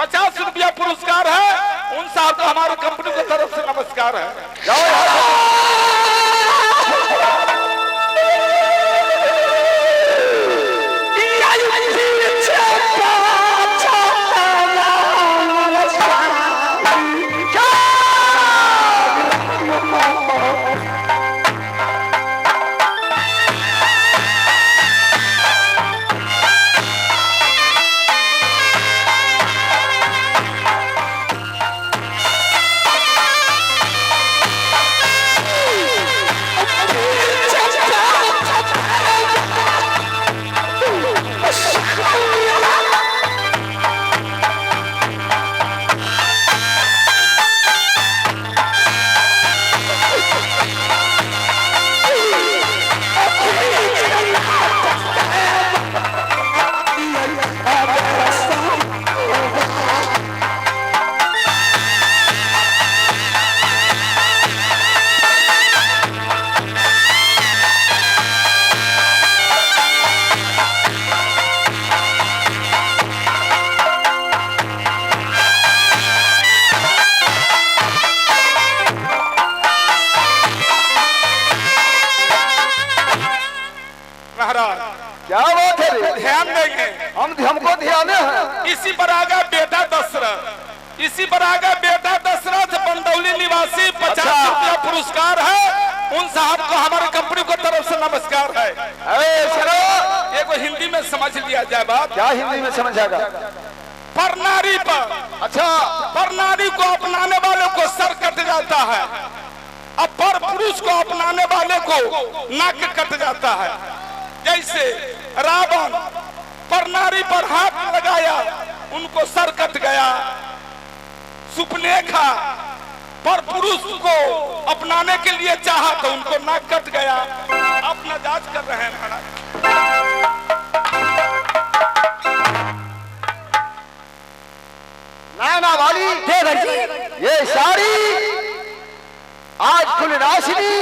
₹50 पुरस्कार है। उन साहब को हमारे कंपनी की तरफ से नमस्कार है। जाओ क्या बात है, ध्यान देंगे हमको ध्यान है। इसी पर आगा बेटा दशरथ, इसी पर आगा बेटा दशरथ बंदौली निवासी ₹50 पुरस्कार है। उन साहब को हमारे कंपनी को तरफ से नमस्कार है। एक हिंदी में समझ लिया जाए बात। क्या हिंदी में समझागा? पर नारी पर, अच्छा, पर नारी को अपनाने वाले को सर कट जाता है, अब पर पुरुष को अपनाने वाले को नाक कट जाता है। जैसे रावण पर नारी पर हाथ लगाया, उनको सर कट गया। सुपनेखा पर पुरुष को अपनाने के लिए चाहा तो उनको नाक कट गया। अपना जांच कर रहे हैं महाराज। नाना वाली ये साड़ी आज फुलराशिनी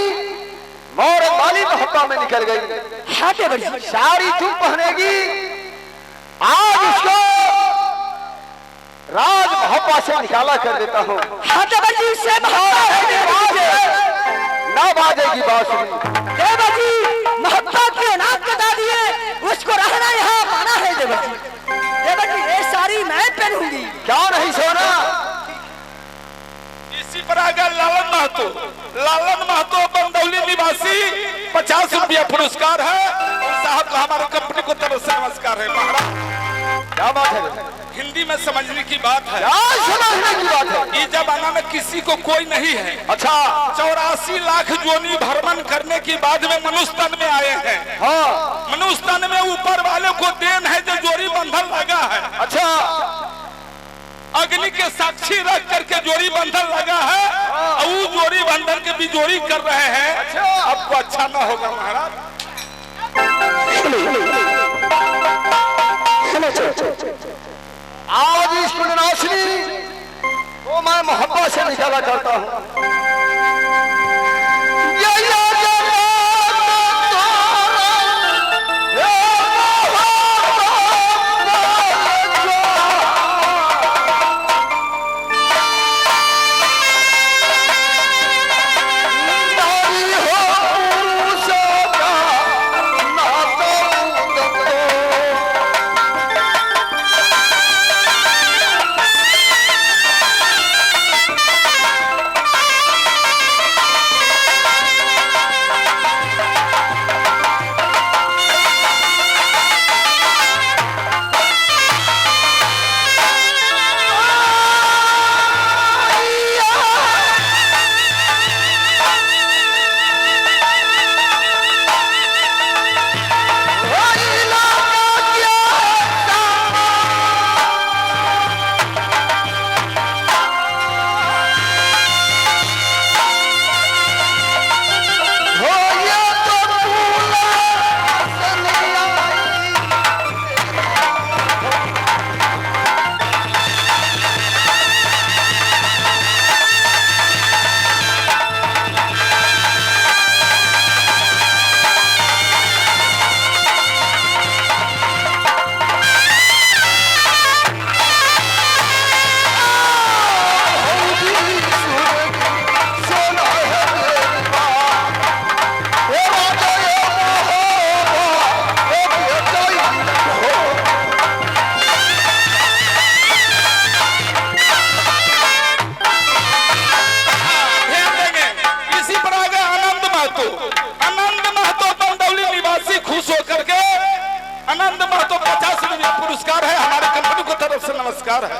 मोहरत वाली मोहब्बा में निकल गई। साड़ी तुम पहनेगी, आज उसको राज मोहब्बा से निकाला कर देता हूँ। ना बाजेगी बांसुरी। देवजी मोहब्बत के नाम बता दिए, उसको रहना यहाँ माना है। देवजी ये साड़ी मैं पहनूंगी। क्या नहीं सोना? इसी पर आ गया लालन महतो। लालन महतो बंदौली निवासी ₹50 पुरस्कार है। और साहब को हमारे कंपनी को तरफ से नमस्कार है। महाराज क्या बात है, हिंदी में समझने की बात है। समझने की बात है। इस जमाना में किसी को कोई नहीं है। अच्छा, 84 लाख योनि भ्रमण करने के बाद में मनुष्य तन में आए हैं। हाँ, मनुष्य तन में ऊपर वाले को देन है जो जोड़ी बंधन लगा है। अच्छा, अग्नि के साक्षी रख करके जोड़ी बंधन लगा है। और वो जोड़ी बंधन के भी जोड़ी कर रहे हैं। अच्छा, आपको अच्छा ना होगा महाराज। आज इस फुलराशिनी को मैं मोहब्बत से निकाला करता हूँ। तरफ से नमस्कार है।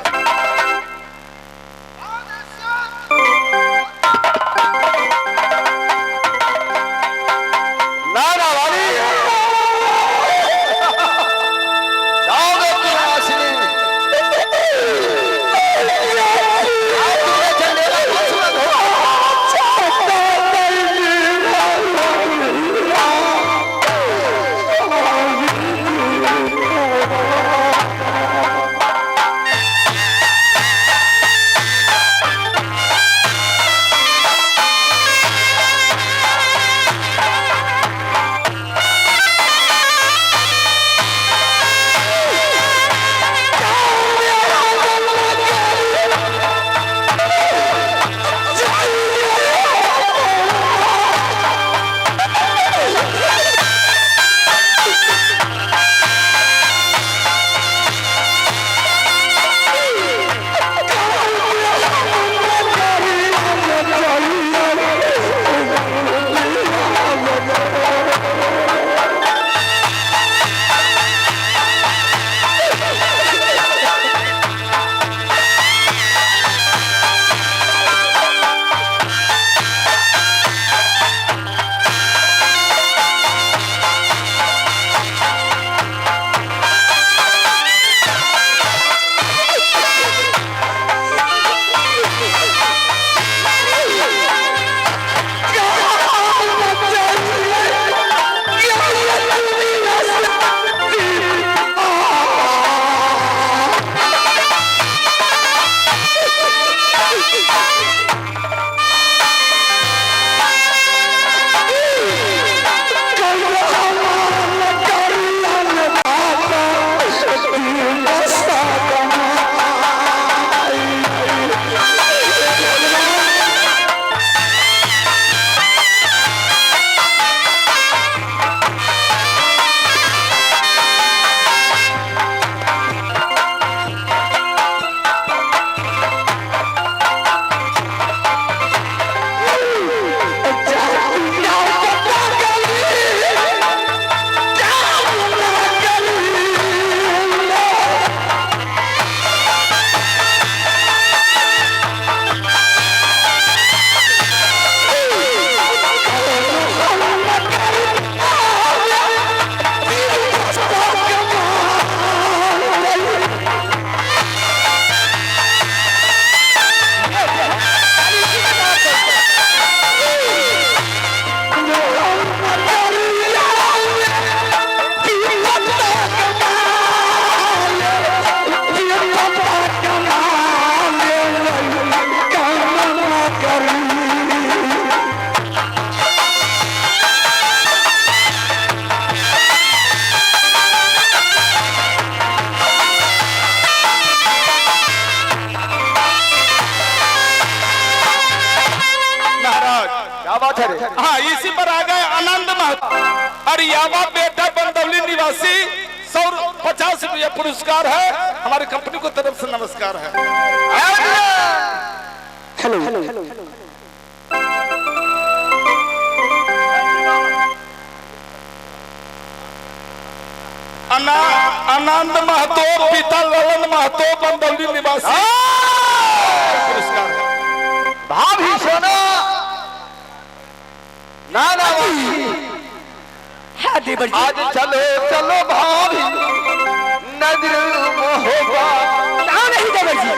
हाँ, इसी पर आ गए आनंद महतो और यावा बेटा बंदौली निवासी 150 रुपया पुरस्कार है। हमारी कंपनी को तरफ से नमस्कार है। हेलो आनंद महतो पिता ललन महतो बंदौली निवासी पुरस्कार है। भाभी सोना नाना आज चलो चलो भाभी नजर होगा ना नहीं देवर जी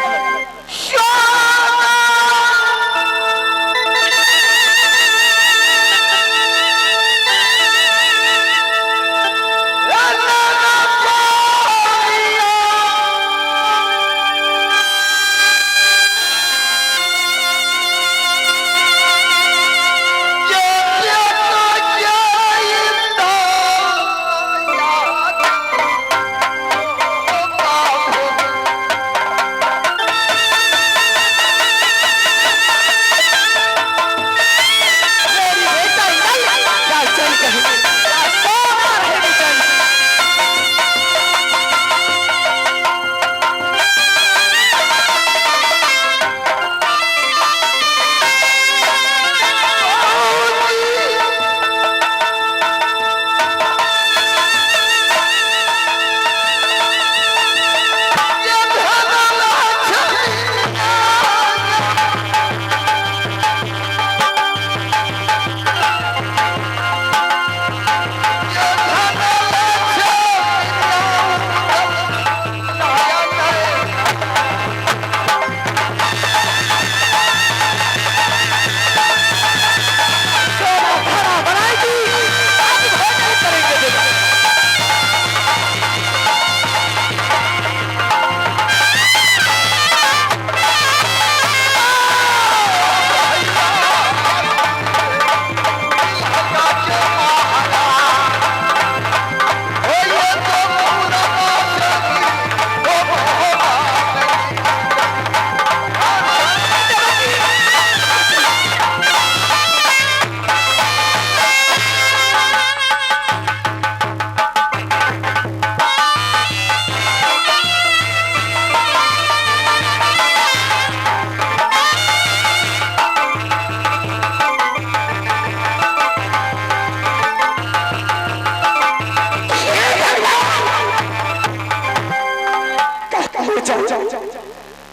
हो जाऊं,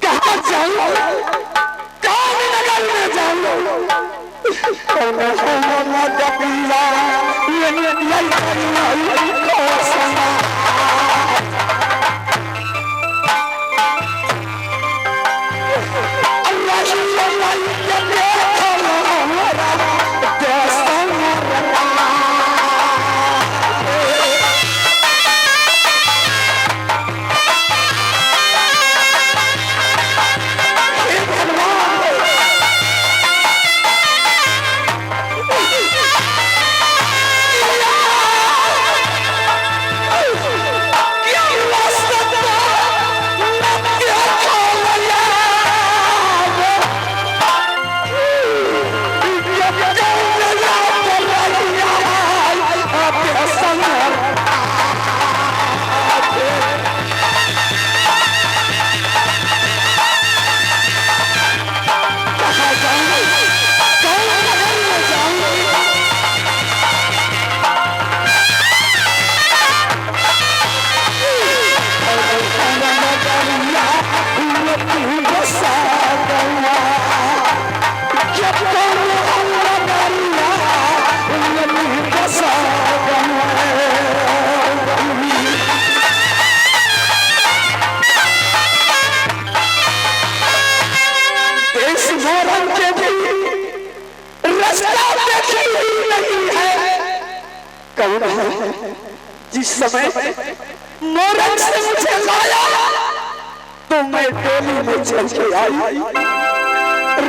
कहाँ जाऊं, कौन नगर में जाऊं, कौन हो ना डबिया जिस समय मोरंग से मुझे लाया तो मैं डोली में चल के आई,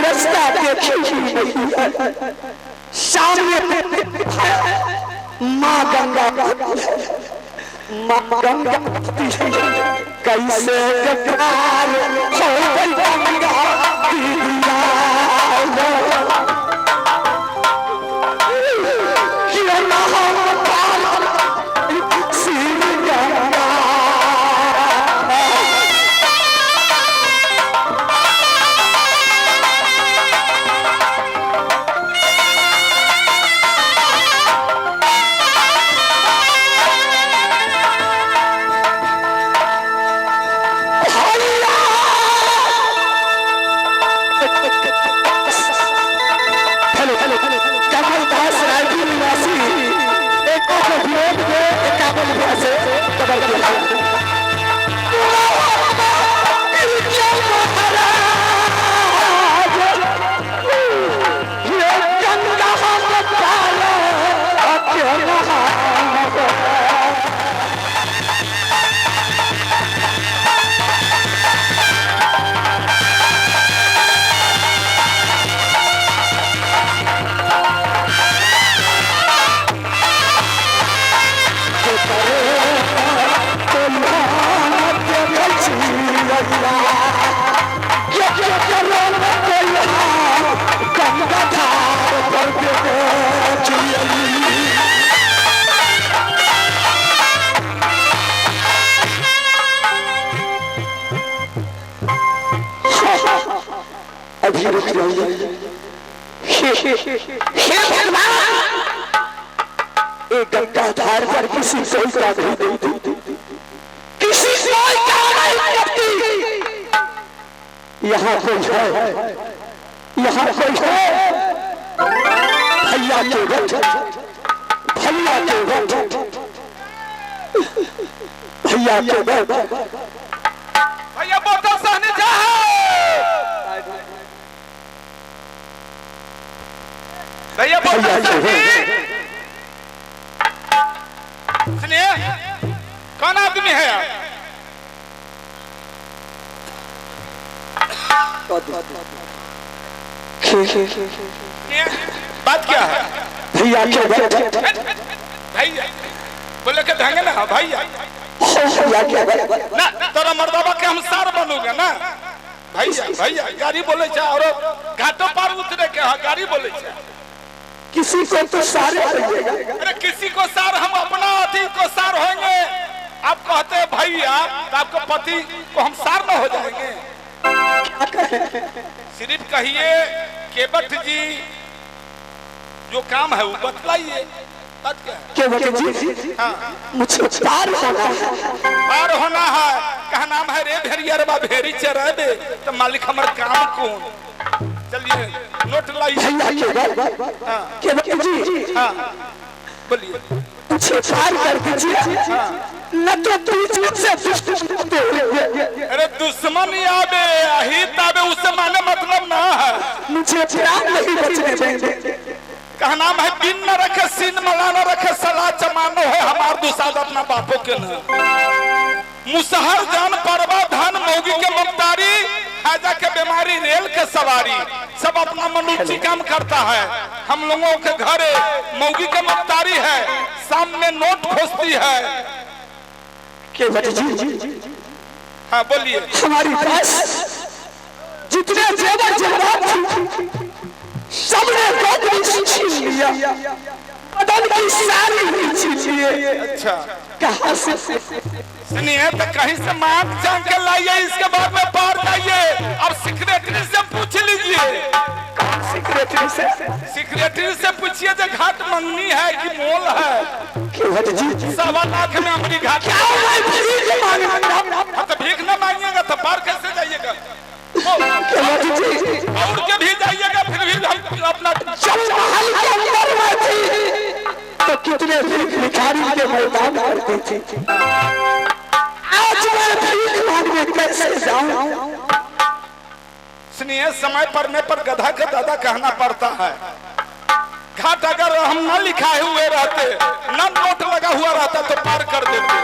रास्ता देखी ही नहीं है, सामने माँ गंगा माँ गंगा कैसे प्यार हो गंगा एक गंगाधार पर किसी कोई का नहीं देती, किसी कोई का नहीं करती। यहाँ कोई है, यहाँ कोई है, भैया के वक्त, भैया के वक्त, भैया के वक्त, भैया बोतल सहने जा भैया बोतल सहने कौन आदमी है यार? बात क्या है? भैया के वक्त, भैया बोले के ढंगे ना भैया ना तोरा मर्दाबा के हम सार बनोगे ना भैया। भैया गाड़ी बोले छा और घाटो पार उतरे के गाड़ी बोले छा। किसी को तो सार, अरे किसी को सार, हम अपना अति को सार होंगे। आप कहते हैं भैया तो आपके पति को हम सार न हो जाएंगे? सिर्फ कहिए केवट जी जो काम है वो बतलाइए। के बेटे जी मुझे पार होना है, पार होना है। कहा नाम है रे भेड़िया रे बा भेड़ी चराबे तो मालिक हमार काम कौन। चलिए नोट लाइए के बेटे जी हाँ बोलिए मुझे पार कर दीजिए न तो तुझ से दुश्मन। अरे दुश्मन आबे अहित आबे उससे माने मतलब ना है। मुझे प्राण नहीं बचने देंगे। कहा नाम है बिन न रखे सीन मला न रखे सला चमानो है हमार दुसाद अपना बापों के न मुसहर जान परवा धन मौगी के मुख्तारी खाजा के बीमारी रेल के सवारी सब अपना मनुष्य काम करता है। हम लोगों के घरे मौगी के मुख्तारी है सामने नोट खोजती है। के बेटे जी हाँ बोलिए हमारी पास जितने जेवर जेवरात सबने बदली छीन लिया, बदन की सारी छीन लिए। अच्छा कहाँ से सुनिए तो कहीं से मांग चांग के लाइए इसके बाद में पार जाइए। अब सेक्रेटरी से पूछ लीजिए। सेक्रेटरी से पूछिए जो घाट मंगनी है कि मोल है। 1.25 लाख में हमारी घाट तो भीख न मांगिएगा तो पार कैसे जाइएगा। और के भी जाइएगा फिर भी हम अपना तो कितने भिखारी के मैदान करते थे। आज मैं भीख मांगने कैसे जाऊं। सुनिए समय पड़ने पर गधा का दादा कहना पड़ता है। घाट अगर हम न लिखाए हुए रहते न नोट लगा हुआ रहता तो पार कर देते।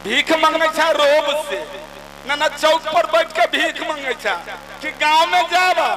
भीख मांगे छा रोब से न चौक पर बैठ के भीख मांगे छा कि गांव में जावा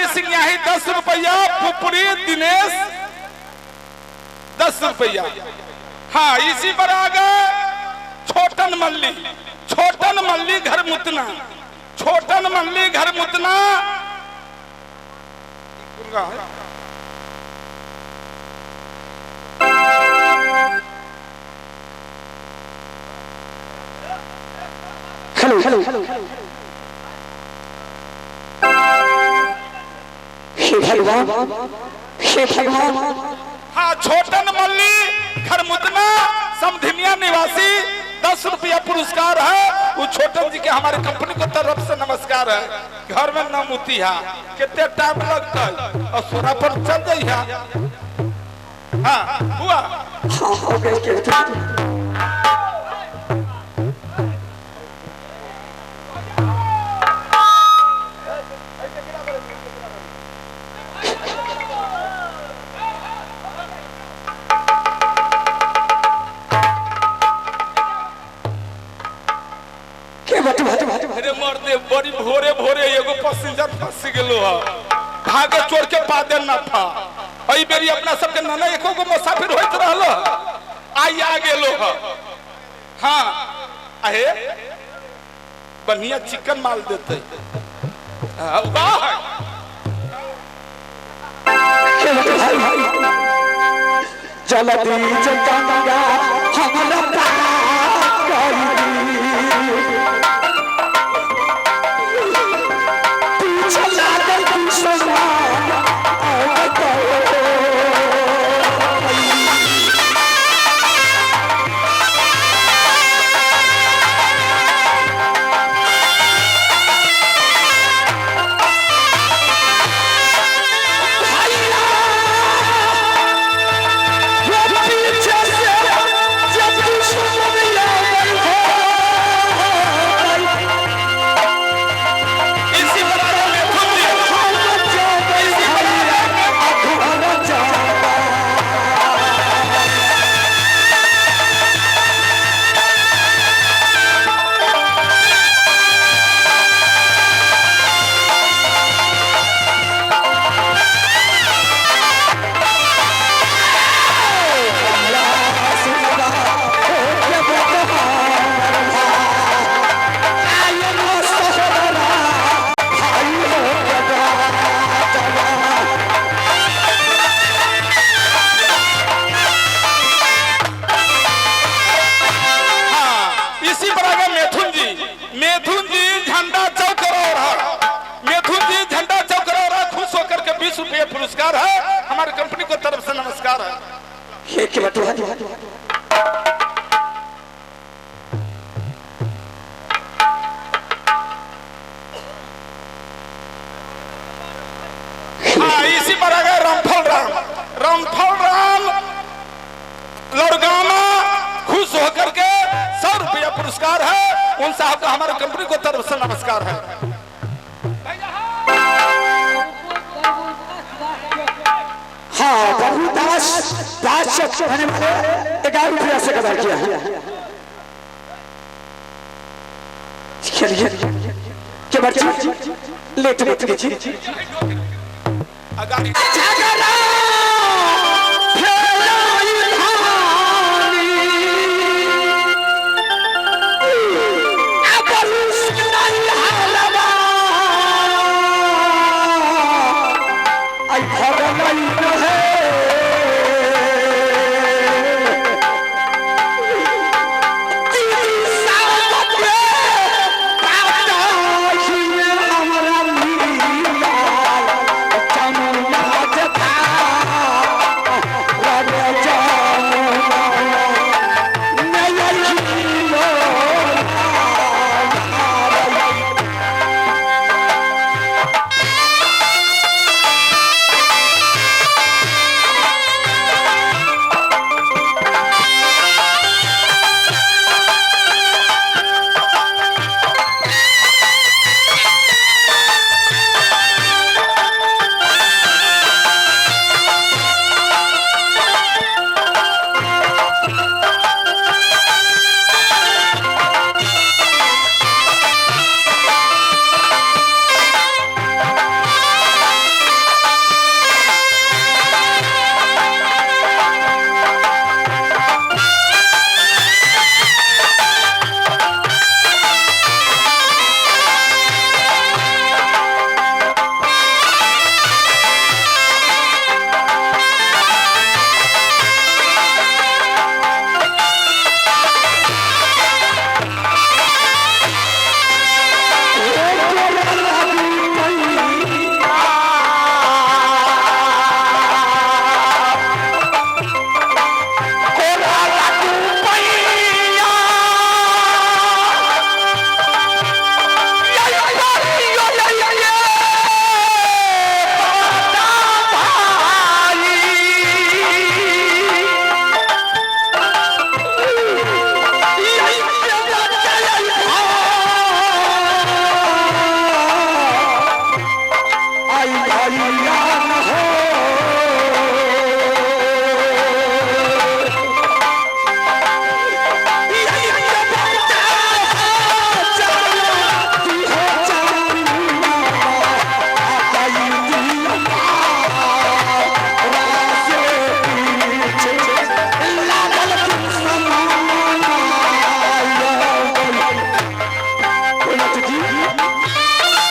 सिंह 10 रुपया, पुपरी दिनेश 10 रुपया। हाँ, इसी पर आ गए छोटन मल्ली घर मुतना, छोटन मल्ली घर मुतना। हेलो हे भगवान। हाँ, छोटन मल्ली घर मुतना समधिनिया निवासी 10 रुपया पुरस्कार है। वो छोटन जी के हमारे कंपनी को तरफ से नमस्कार है। घर में न मुती है, कितने टाइम लगता है और सोना पर चल गई है। हाँ हुआ। हाँ हो गई। अरे मर्दे बड़ी भोरे भोरे एगो पैसेंजर फंस गेलो है, भागे चोर के पादे न था। अई बेरी अपना सबके नना एको गो मुसाफिर होइत रहलो, आई आ गेलो है। हाँ आहे बढ़िया चिकन माल देते। जल्दी जगंगा हमरा पुरस्कार है। हमारी कंपनी को तरफ से नमस्कार है। हाँ, इसी पर आ गए रामफल राम लड़गामा खुश होकर के 100 रुपया पुरस्कार है। उन साहब का हमारे कंपनी को तरफ से नमस्कार है। हाँ, दास 11 रुपया से कदर किया है। चलिए के बच्चे लेट कीजिए। Come on, मैया